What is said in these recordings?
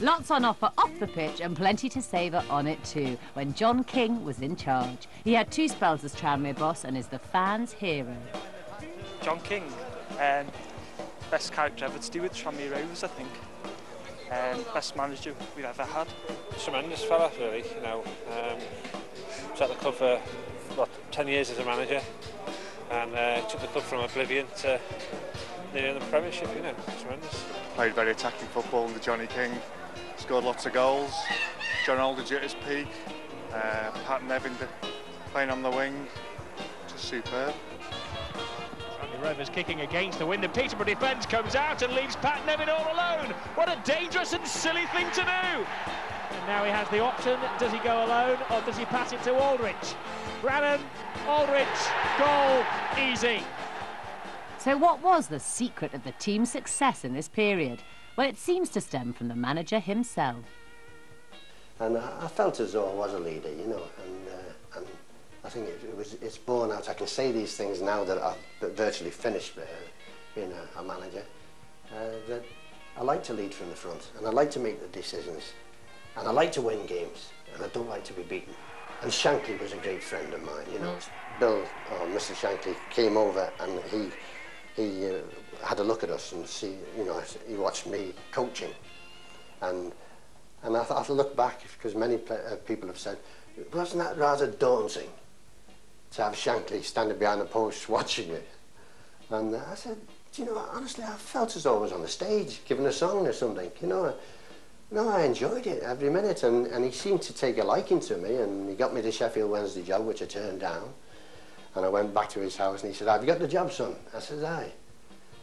Lots on offer off the pitch and plenty to savour on it too, when John King was in charge. He had 2 spells as Tranmere boss and is the fans' hero. John King, best character ever to do with Tranmere Rovers, I think. Best manager we've ever had. Tremendous fella, really, you know. Was at the club for, what, 10 years as a manager, and took the club from oblivion to nearly in the Premiership, you know. Tremendous. Played very attacking football under Johnny King, scored lots of goals. John Aldridge at his peak, Pat Nevin playing on the wing, just superb. Tranmere Rovers kicking against the wind. The Peterborough defence comes out and leaves Pat Nevin all alone. What a dangerous and silly thing to do! And now he has the option. Does he go alone or does he pass it to Aldridge? Brannan, Aldridge, goal, easy. So what was the secret of the team's success in this period? Well, it seems to stem from the manager himself. And I felt as though I was a leader, you know, and I think it's borne out. I can say these things now that I've virtually finished being a manager, that I like to lead from the front, and I like to make the decisions, and I like to win games, and I don't like to be beaten. And Shankly was a great friend of mine, you know. Bill, or Mr. Shankly, came over and he had a look at us and see, you know, he watched me coaching, and I look back, because many people have said, wasn't that rather daunting to have Shankly standing behind the post watching it? And I said, do you know, honestly, I felt as though I was on the stage giving a song or something, you know. No, I enjoyed it every minute, and he seemed to take a liking to me, and he got me the Sheffield Wednesday job, which I turned down. And I went back to his house and he said, have you got the job, son? I said, aye.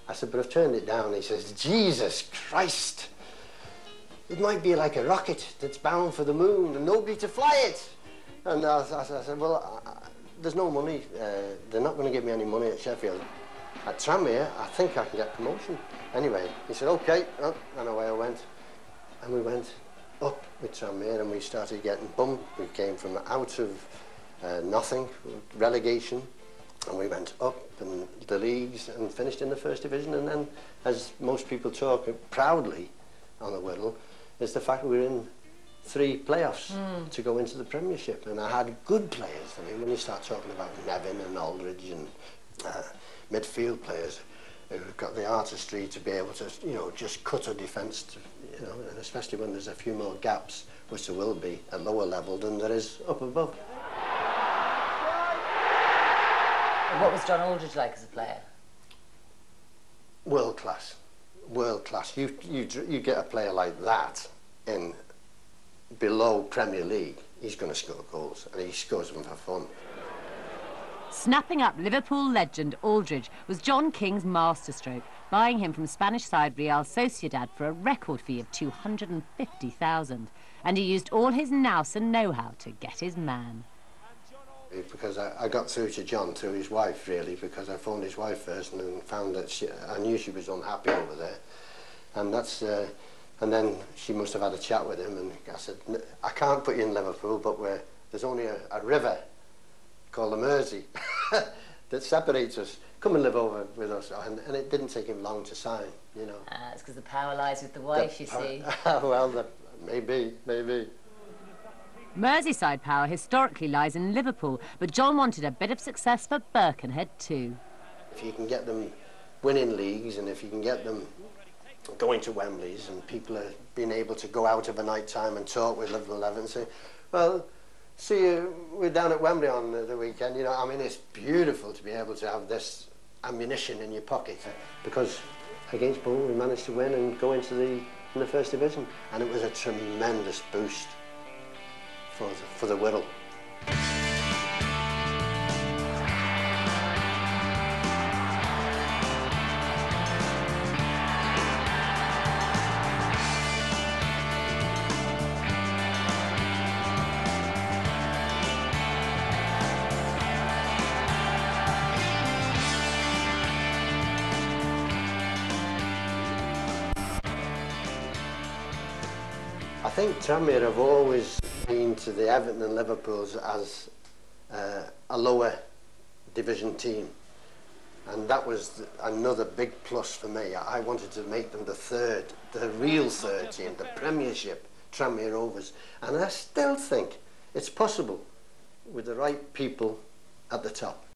I said, but I've turned it down. He says, Jesus Christ, it might be like a rocket that's bound for the moon and nobody to fly it. And I said, well, there's no money. They're not going to give me any money at Sheffield. At Tranmere, I think I can get promotion. Anyway, he said, okay, and away I went. And we went up with Tranmere and we started getting bumped. We came from out of nothing, relegation, and we went up in the leagues and finished in the First Division. And then, as most people talk proudly on the Whittle, is the fact we were in 3 playoffs to go into the Premiership. And I had good players. I mean, when you start talking about Nevin and Aldridge and midfield players who've got the artistry to be able to, you know, just cut a defence, you know, and especially when there's a few more gaps, which there will be at lower level than there is up above. What was John Aldridge like as a player? World class, world class. You get a player like that in below Premier League, he's going to score goals, and he scores them for fun. Snapping up Liverpool legend Aldridge was John King's masterstroke, buying him from Spanish side Real Sociedad for a record fee of $250,000, and he used all his nous and know-how to get his man. Because I got through to John through his wife, really, because I phoned his wife first and then found that I knew she was unhappy over there, and that's and then she must have had a chat with him, and I said, I can't put you in Liverpool, but there's only a river called the Mersey that separates us. Come and live over with us. And it didn't take him long to sign, you know. It's because the power lies with the wife, you see. Well, maybe. Merseyside power historically lies in Liverpool, but John wanted a bit of success for Birkenhead too. If you can get them winning leagues, and if you can get them going to Wembley's, and people are being able to go out of a night time and talk with Liverpool 11 and say, well, see you, we're down at Wembley on the weekend, you know. I mean, it's beautiful to be able to have this ammunition in your pocket, because against Bull we managed to win and go into the First Division, and it was a tremendous boost for the Whittle. I think Tranmere have always been to the Everton and Liverpools as a lower division team. And that was another big plus for me. I wanted to make them the real third team, the Premiership Tranmere Rovers. And I still think it's possible with the right people at the top.